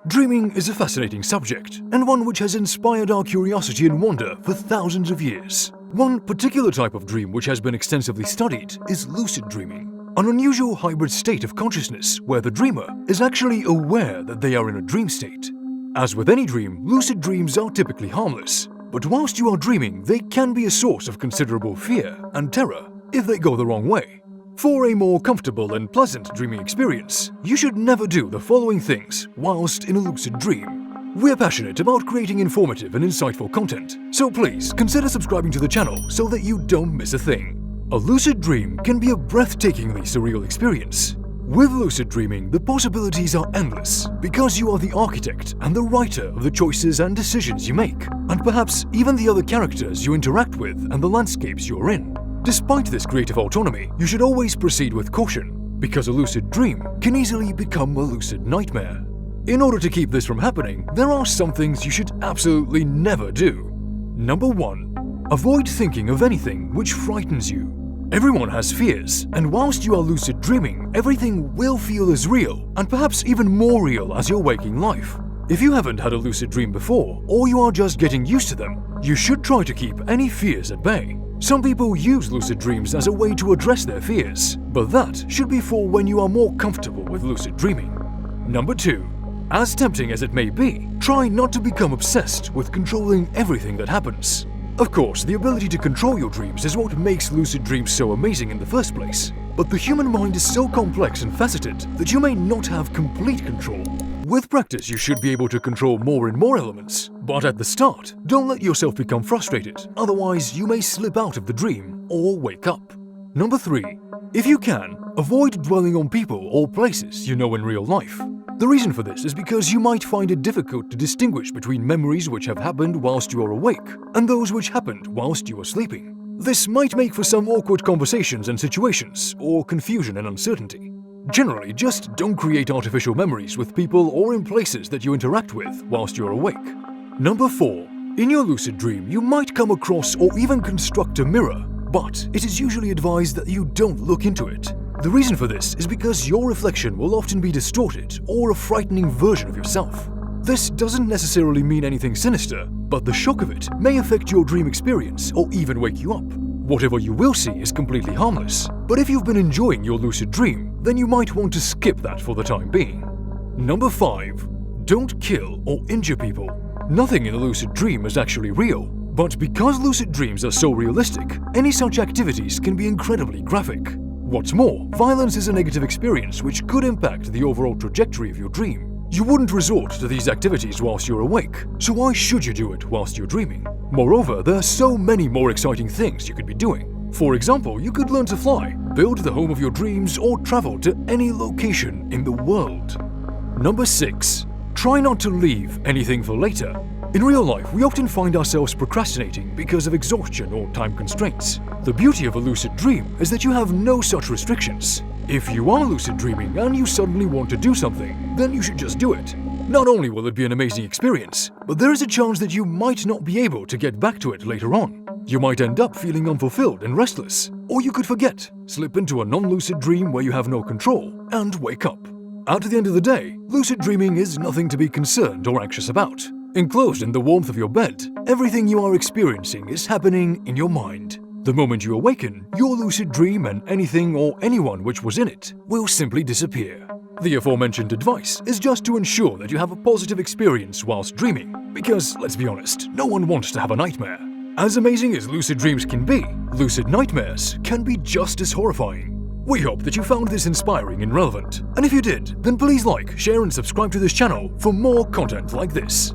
Dreaming is a fascinating subject, and one which has inspired our curiosity and wonder for thousands of years. One particular type of dream which has been extensively studied is lucid dreaming, an unusual hybrid state of consciousness where the dreamer is actually aware that they are in a dream state. As with any dream, lucid dreams are typically harmless, but whilst you are dreaming, they can be a source of considerable fear and terror if they go the wrong way. For a more comfortable and pleasant dreaming experience, you should never do the following things whilst in a lucid dream. We're passionate about creating informative and insightful content, so please consider subscribing to the channel so that you don't miss a thing. A lucid dream can be a breathtakingly surreal experience. With lucid dreaming, the possibilities are endless because you are the architect and the writer of the choices and decisions you make, and perhaps even the other characters you interact with and the landscapes you're in. Despite this creative autonomy, you should always proceed with caution, because a lucid dream can easily become a lucid nightmare. In order to keep this from happening, there are some things you should absolutely never do. Number 1. Avoid thinking of anything which frightens you. Everyone has fears, and whilst you are lucid dreaming, everything will feel as real, and perhaps even more real as your waking life. If you haven't had a lucid dream before, or you are just getting used to them, you should try to keep any fears at bay. Some people use lucid dreams as a way to address their fears, but that should be for when you are more comfortable with lucid dreaming. Number 2. As tempting as it may be, try not to become obsessed with controlling everything that happens. Of course, the ability to control your dreams is what makes lucid dreams so amazing in the first place, but the human mind is so complex and faceted that you may not have complete control. With practice, you should be able to control more and more elements, but at the start, don't let yourself become frustrated, otherwise you may slip out of the dream or wake up. Number 3. If you can, avoid dwelling on people or places you know in real life. The reason for this is because you might find it difficult to distinguish between memories which have happened whilst you are awake and those which happened whilst you are sleeping. This might make for some awkward conversations and situations, or confusion and uncertainty. Generally, just don't create artificial memories with people or in places that you interact with whilst you're awake. Number 4. In your lucid dream, you might come across or even construct a mirror, but it is usually advised that you don't look into it. The reason for this is because your reflection will often be distorted or a frightening version of yourself. This doesn't necessarily mean anything sinister, but the shock of it may affect your dream experience or even wake you up. Whatever you will see is completely harmless, but if you've been enjoying your lucid dream, then you might want to skip that for the time being. Number 5. Don't kill or injure people. Nothing in a lucid dream is actually real, but because lucid dreams are so realistic, any such activities can be incredibly graphic. What's more, violence is a negative experience which could impact the overall trajectory of your dream. You wouldn't resort to these activities whilst you're awake, so why should you do it whilst you're dreaming? Moreover, there are so many more exciting things you could be doing. For example, you could learn to fly, build the home of your dreams, or travel to any location in the world. Number 6. Try not to leave anything for later. In real life, we often find ourselves procrastinating because of exhaustion or time constraints. The beauty of a lucid dream is that you have no such restrictions. If you are lucid dreaming and you suddenly want to do something, then you should just do it. Not only will it be an amazing experience, but there is a chance that you might not be able to get back to it later on. You might end up feeling unfulfilled and restless, or you could forget, slip into a non-lucid dream where you have no control, and wake up. At the end of the day, lucid dreaming is nothing to be concerned or anxious about. Enclosed in the warmth of your bed, everything you are experiencing is happening in your mind. The moment you awaken, your lucid dream and anything or anyone which was in it will simply disappear. The aforementioned advice is just to ensure that you have a positive experience whilst dreaming, because let's be honest, no one wants to have a nightmare. As amazing as lucid dreams can be, lucid nightmares can be just as horrifying. We hope that you found this inspiring and relevant, and if you did, then please like, share and subscribe to this channel for more content like this.